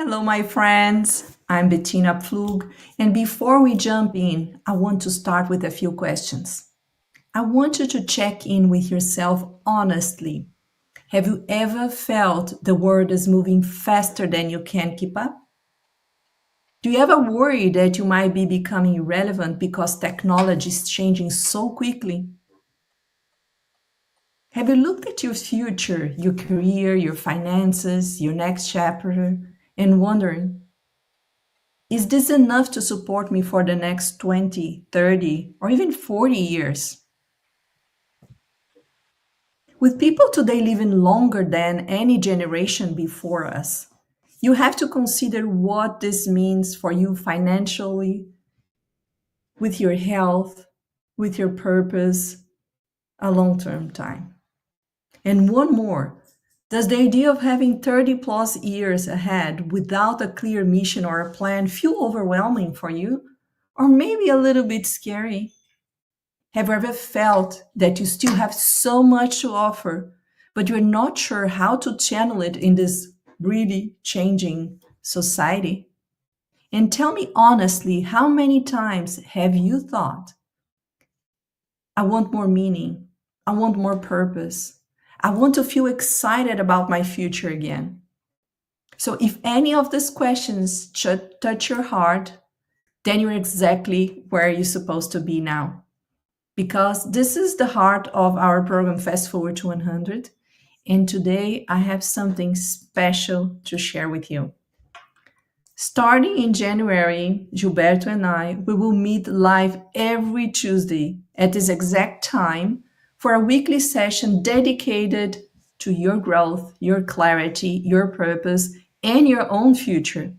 Hello, my friends. I'm Bettina Pflug. And before we jump in, I want to start with a few questions. I want you to check in with yourself honestly. Have you ever felt the world is moving faster than you can keep up? Do you ever worry that you might be becoming irrelevant because technology is changing so quickly? Have you looked at your future, your career, your finances, your next chapter, and wondering, is this enough to support me for the next 20, 30, or even 40 years? With people today living longer than any generation before us, you have to consider what this means for you financially, with your health, with your purpose, a long term time. And one more, does the idea of having 30 plus years ahead without a clear mission or a plan feel overwhelming for you? Or maybe a little bit scary? Have you ever felt that you still have so much to offer, but you're not sure how to channel it in this really changing society? And tell me honestly, how many times have you thought, I want more meaning, I want more purpose, I want to feel excited about my future again? So, if any of these questions should touch your heart, then you're exactly where you're supposed to be now. Because this is the heart of our program Fast Forward to 100. And today I have something special to share with you. Starting in January, Gilberto and I, we will meet live every Tuesday at this exact time for a weekly session dedicated to your growth, your clarity, your purpose, and your own future.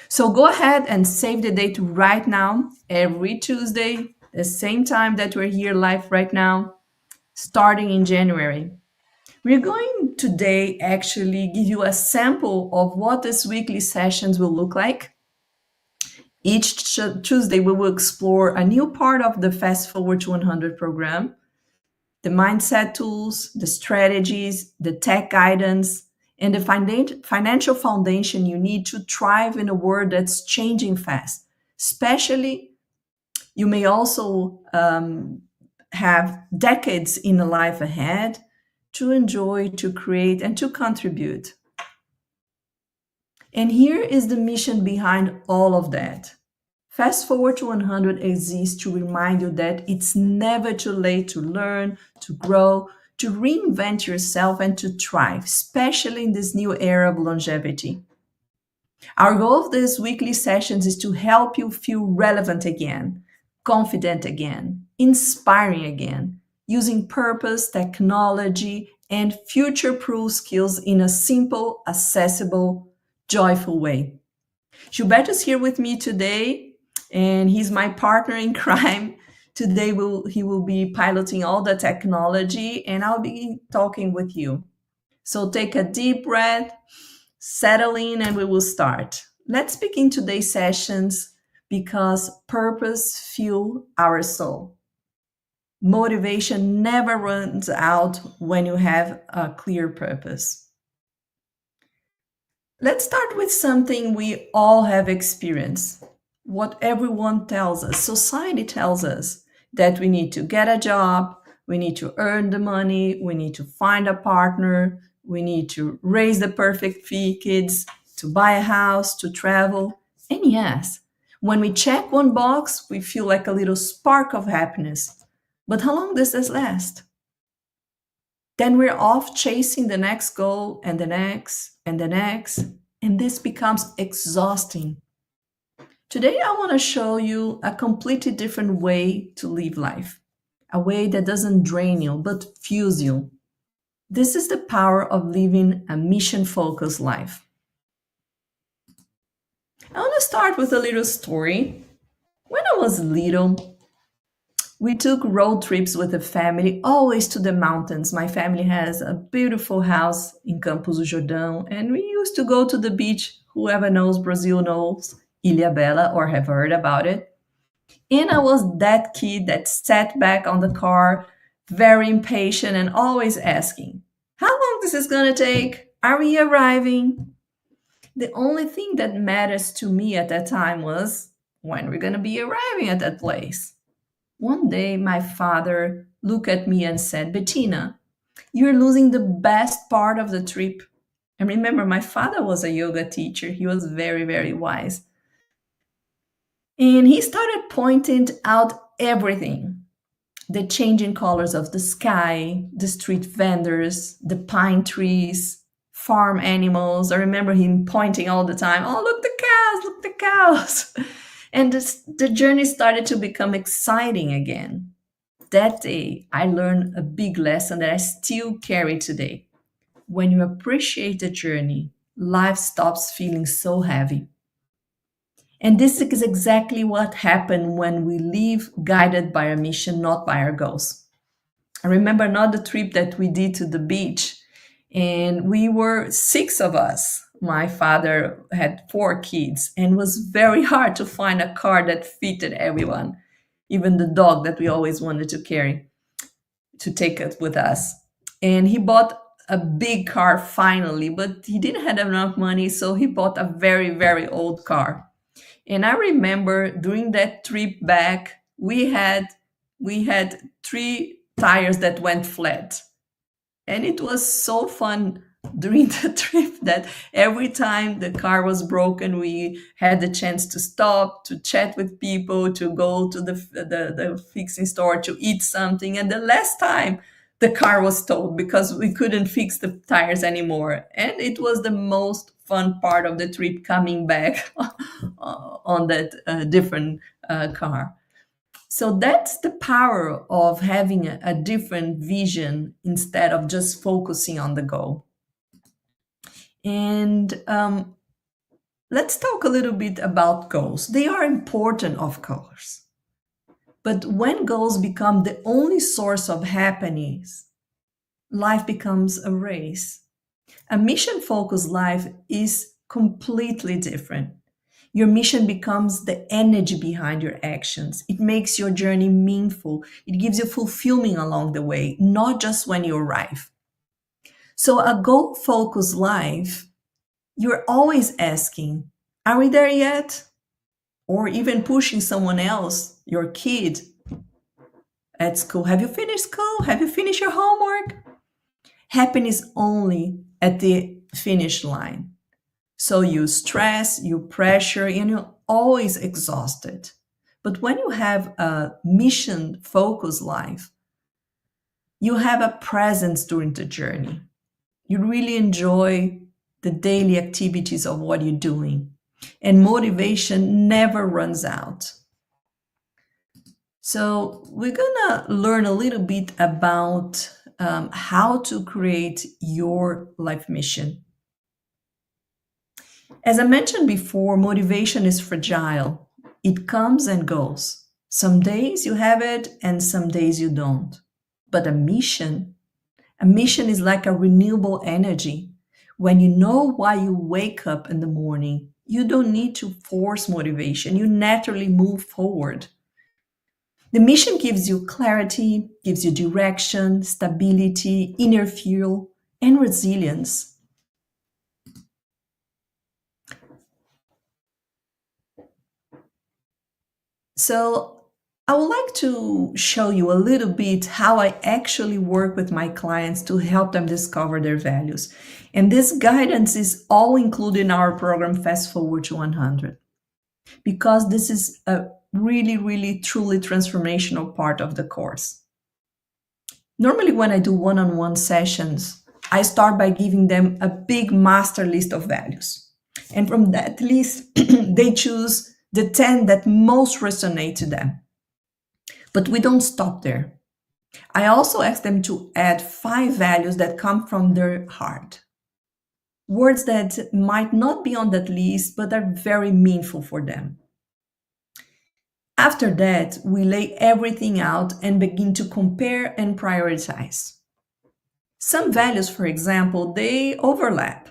So go ahead and save the date right now, every Tuesday, the same time that we're here live right now, starting in January. We're going today actually give you a sample of what these weekly sessions will look like. Each Tuesday, we will explore a new part of the Fast Forward to 100 program, the mindset tools, the strategies, the tech guidance, and the financial foundation you need to thrive in a world that's changing fast. Especially, you may also have decades in the life ahead to enjoy, to create, and to contribute. And here is the mission behind all of that. Fast Forward to 100 exists to remind you that it's never too late to learn, to grow, to reinvent yourself, and to thrive, especially in this new era of longevity. Our goal of these weekly sessions is to help you feel relevant again, confident again, inspiring again, using purpose, technology, and future proof skills in a simple, accessible, joyful way. Gilberto's here with me today, and he's my partner in crime. Today he will be piloting all the technology, and I'll be talking with you. So take a deep breath, settle in, and we will start. Let's begin today's sessions because purpose fuels our soul. Motivation never runs out when you have a clear purpose. Let's start with something we all have experienced. What everyone tells us, society tells us that we need to get a job, we need to earn the money, we need to find a partner, we need to raise the perfect kids, to buy a house, to travel. And yes, when we check one box, we feel like a little spark of happiness. But how long does this last? Then we're off chasing the next goal and the next and the next, and this becomes exhausting. Today, I want to show you a completely different way to live life, a way that doesn't drain you but fuels you. This is the power of living a mission focused life. I want to start with a little story. When I was little, we took road trips with the family, always to the mountains. My family has a beautiful house in Campos do Jordão, and we used to go to the beach. Whoever knows Brazil knows Ilhabela or have heard about it. And I was that kid that sat back on the car, very impatient and always asking, how long this is going to take? Are we arriving? The only thing that matters to me at that time was when we're going to be arriving at that place. One day, my father looked at me and said, Bettina, you're losing the best part of the trip. And remember, my father was a yoga teacher. He was very, very wise. And he started pointing out everything: the changing colors of the sky, the street vendors, the pine trees, farm animals. I remember him pointing all the time, oh, look the cows. And the journey started to become exciting again. That day, I learned a big lesson that I still carry today. When you appreciate the journey, life stops feeling so heavy. And this is exactly what happened when we live guided by our mission, not by our goals. I remember another trip that we did to the beach, and we were six of us. My father had four kids, and it was very hard to find a car that fitted everyone, even the dog that we always wanted to carry to take it with us. And he bought a big car finally, but he didn't have enough money, so he bought a very, very old car. And I remember during that trip back, we had three tires that went flat. And it was so fun during the trip that every time the car was broken, we had the chance to stop, to chat with people, to go to the fixing store to eat something. And the last time, the car was towed because we couldn't fix the tires anymore. And it was the most fun part of the trip, coming back on that different car. So that's the power of having a different vision instead of just focusing on the goal. And let's talk a little bit about goals. They are important, of course. But when goals become the only source of happiness, life becomes a race. A mission focused life is completely different. Your mission becomes the energy behind your actions. It makes your journey meaningful. It gives you fulfillment along the way, not just when you arrive. So, a goal focused life, you're always asking, are we there yet? Or even pushing someone else, your kid, at school. Have you finished school? Have you finished your homework? Happiness only at the finish line. So you stress, you pressure, and you're always exhausted. But when you have a mission focused life, you have a presence during the journey. You really enjoy the daily activities of what you're doing, and motivation never runs out. So, we're gonna learn a little bit about how to create your life mission. As I mentioned before, motivation is fragile. It comes and goes. Some days you have it and some days you don't. But a mission is like a renewable energy. When you know why you wake up in the morning, you don't need to force motivation. You naturally move forward. The mission gives you clarity, gives you direction, stability, inner fuel, and resilience. So, I would like to show you a little bit how I actually work with my clients to help them discover their values. And this guidance is all included in our program Fast Forward to 100, because this is a really, really, truly transformational part of the course. Normally, when I do one on one sessions, I start by giving them a big master list of values. And from that list, they choose the 10 that most resonate to them. But we don't stop there. I also ask them to add 5 values that come from their heart. Words that might not be on that list, but are very meaningful for them. After that, we lay everything out and begin to compare and prioritize. Some values, for example, they overlap.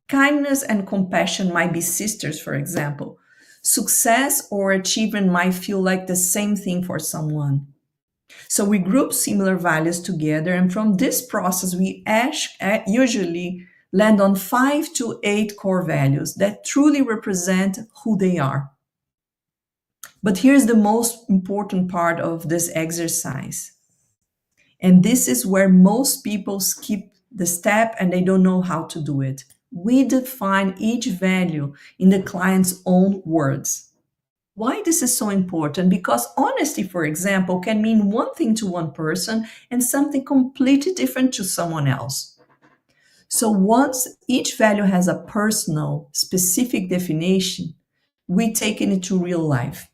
Kindness and compassion might be sisters, for example. Success or achievement might feel like the same thing for someone. So we group similar values together, and from this process, we usually land on 5 to 8 core values that truly represent who they are. But here's the most important part of this exercise. And this is where most people skip the step and they don't know how to do it. We define each value in the client's own words. Why this is so important? Because honesty, for example, can mean one thing to one person and something completely different to someone else. So once each value has a personal, specific definition, we take it into real life.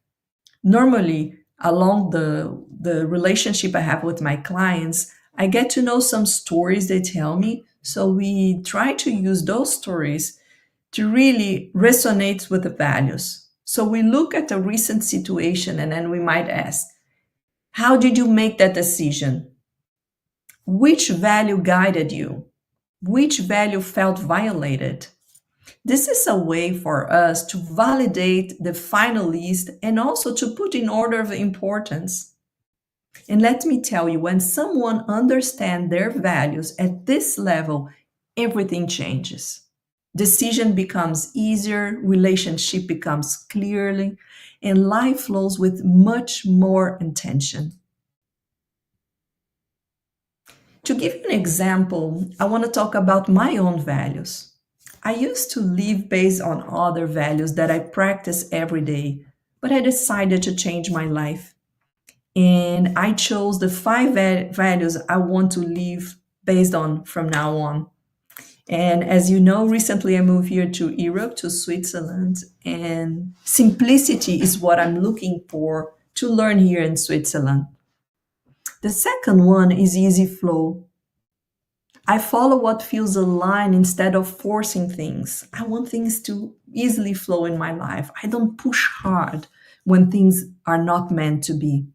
Normally, along the relationship I have with my clients, I get to know some stories they tell me. So we try to use those stories to really resonate with the values. So we look at a recent situation and then we might ask, how did you make that decision? Which value guided you? Which value felt violated? This is a way for us to validate the final list and also to put in order of importance. And let me tell you, when someone understands their values at this level, everything changes. Decision becomes easier, relationship becomes clearly, and life flows with much more intention. To give you an example, I want to talk about my own values. I used to live based on other values that I practice every day, but I decided to change my life. And I chose the values I want to live based on from now on. And as you know, recently I moved here to Europe, to Switzerland, and simplicity is what I'm looking for to learn here in Switzerland. The second one is easy flow. I follow what feels aligned instead of forcing things. I want things to easily flow in my life. I don't push hard when things are not meant to be.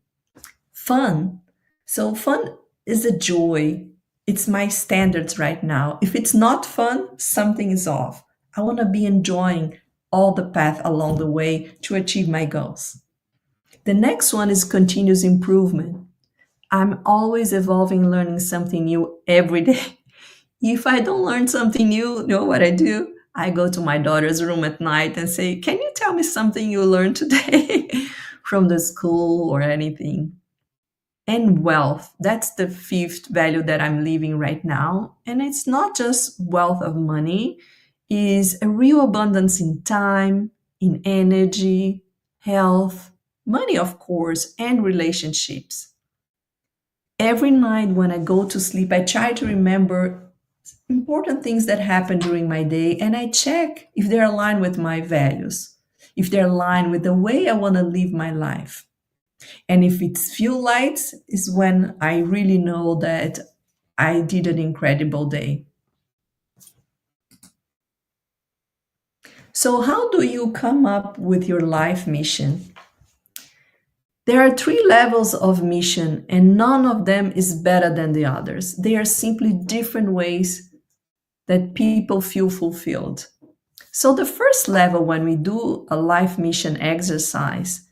Fun. So, fun is a joy. It's my standards right now. If it's not fun, something is off. I want to be enjoying all the path along the way to achieve my goals. The next one is continuous improvement. I'm always evolving, learning something new every day. If I don't learn something new, you know what I do? I go to my daughter's room at night and say, can you tell me something you learned today from the school or anything? And wealth, that's the fifth value that I'm living right now. And it's not just wealth of money, is a real abundance in time, in energy, health, money, of course, and relationships. Every night when I go to sleep, I try to remember important things that happen during my day and I check if they're aligned with my values, if they're aligned with the way I want to live my life. And if it's few lights is when I really know that I did an incredible day. So how do you come up with your life mission? There are 3 levels of mission and none of them is better than the others. They are simply different ways that people feel fulfilled. So the first level when we do a life mission exercise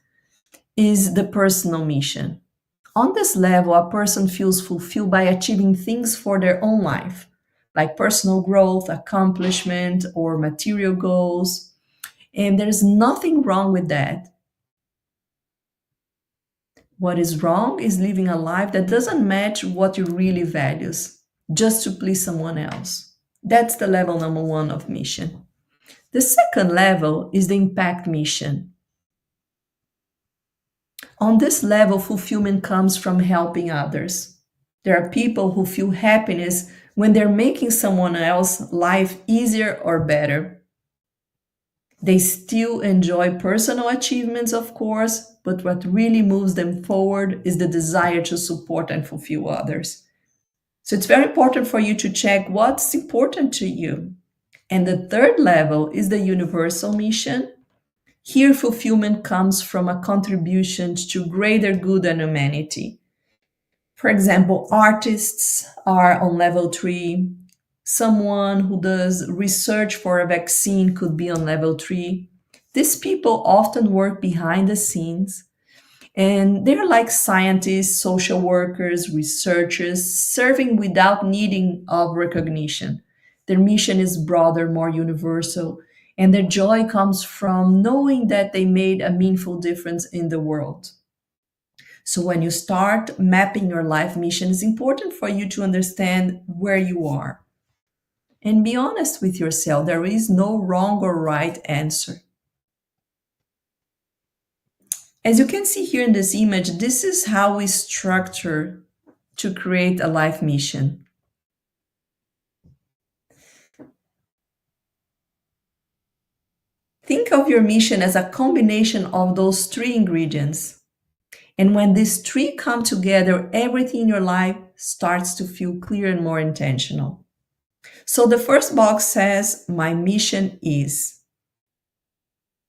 is the personal mission. On this level, a person feels fulfilled by achieving things for their own life, like personal growth, accomplishment, or material goals. And there's nothing wrong with that. What is wrong is living a life that doesn't match what you really values, just to please someone else. That's the level number 1 of mission. The second level is the impact mission. On this level, fulfillment comes from helping others. There are people who feel happiness when they're making someone else's life easier or better. They still enjoy personal achievements, of course, but what really moves them forward is the desire to support and fulfill others. So it's very important for you to check what's important to you. And the third level is the universal mission. Here, fulfillment comes from a contribution to greater good and humanity. For example, artists are on level 3. Someone who does research for a vaccine could be on level 3. These people often work behind the scenes and they're like scientists, social workers, researchers, serving without needing of recognition. Their mission is broader, more universal, and their joy comes from knowing that they made a meaningful difference in the world. So when you start mapping your life mission, it's important for you to understand where you are and be honest with yourself. There is no wrong or right answer. As you can see here in this image, this is how we structure to create a life mission. Think of your mission as a combination of those three ingredients. And when these three come together, everything in your life starts to feel clear and more intentional. So the first box says, my mission is.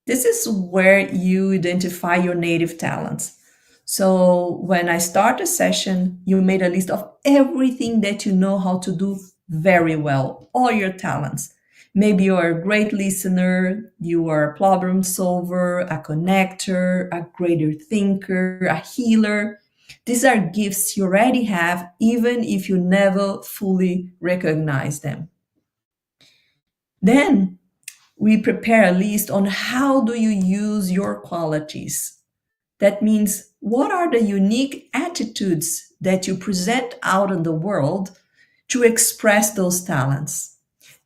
This is where you identify your native talents. So when I start a session, you made a list of everything that you know how to do very well, all your talents. Maybe you're a great listener, you are a problem solver, a connector, a greater thinker, a healer. These are gifts you already have, even if you never fully recognize them. Then we prepare a list on how do you use your qualities. That means what are the unique attitudes that you present out in the world to express those talents?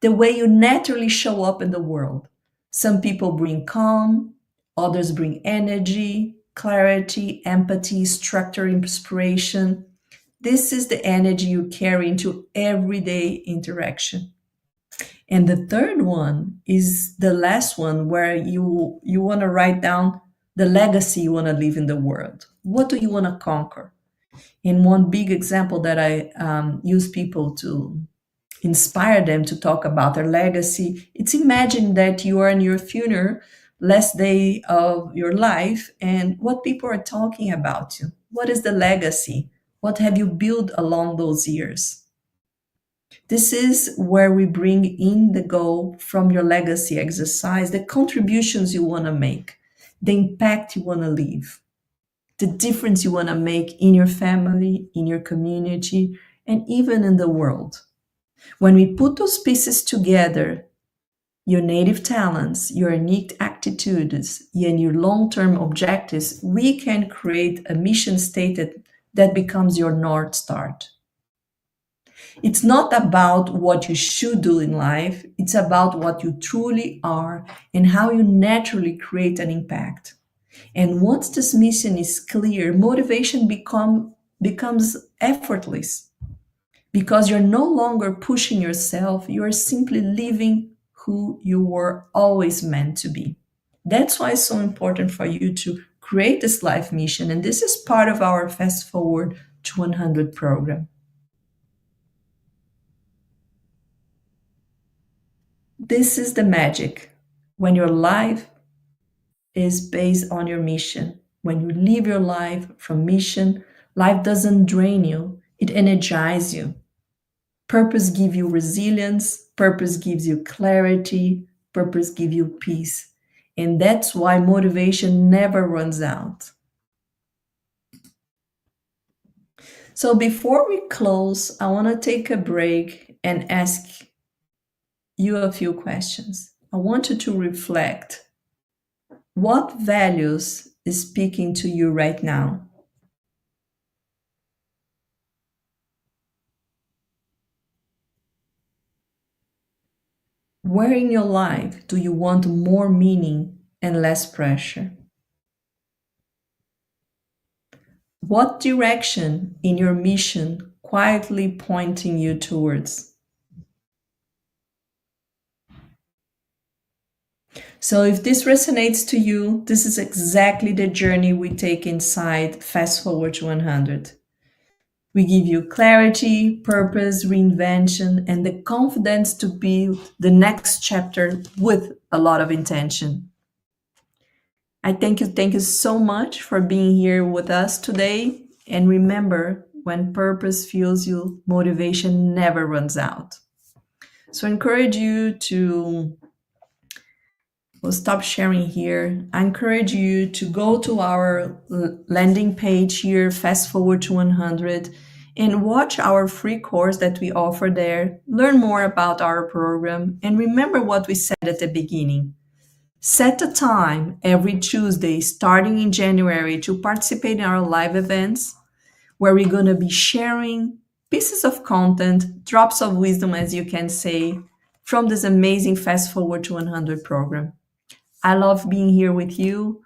The way you naturally show up in the world. Some people bring calm, others bring energy, clarity, empathy, structure, inspiration. This is the energy you carry into everyday interaction. And the third one is the last one where you want to write down the legacy you want to leave in the world. What do you want to conquer? And one big example that I use people to inspire them to talk about their legacy, it's imagine that you are in your funeral, last day of your life, and what people are talking about you. What is the legacy? What have you built along those years? This is where we bring in the goal from your legacy exercise, the contributions you want to make, the impact you want to leave, the difference you want to make in your family, in your community, and even in the world. When we put those pieces together, your native talents, your unique attitudes, and your long-term objectives, we can create a mission statement that becomes your North Star. It's not about what you should do in life, it's about what you truly are and how you naturally create an impact. And once this mission is clear, motivation becomes effortless because you're no longer pushing yourself, you're simply living who you were always meant to be. That's why it's so important for you to create this life mission. And this is part of our Fast Forward to 100 program. This is the magic. When your life is based on your mission, when you live your life from mission, life doesn't drain you, it energizes you. Purpose gives you resilience, purpose gives you clarity, purpose gives you peace. And that's why motivation never runs out. So before we close, I want to take a break and ask you a few questions. I want you to reflect. What values is speaking to you right now? Where in your life do you want more meaning and less pressure? What direction in your mission quietly pointing you towards? So if this resonates to you, this is exactly the journey we take inside Fast Forward to 100. We give you clarity, purpose, reinvention, and the confidence to build the next chapter with a lot of intention. I thank you so much for being here with us today. And remember, when purpose fuels you, motivation never runs out. So I encourage you to, we'll stop sharing here. I encourage you to go to our landing page here, Fast Forward to 100, And watch our free course that we offer there. Learn more about our program and remember what we said at the beginning. Set a time every Tuesday starting in January to participate in our live events where we're going to be sharing pieces of content, drops of wisdom, as you can say, from this amazing Fast Forward to 100 program. I love being here with you.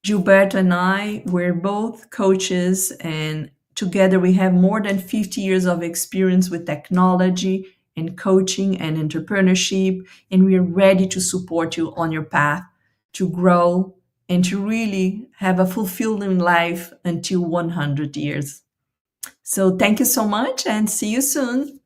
Gilberto and I, we're both coaches, and together we have more than 50 years of experience with technology and coaching and entrepreneurship, and we're ready to support you on your path to grow and to really have a fulfilling life until 100 years. So thank you so much and see you soon.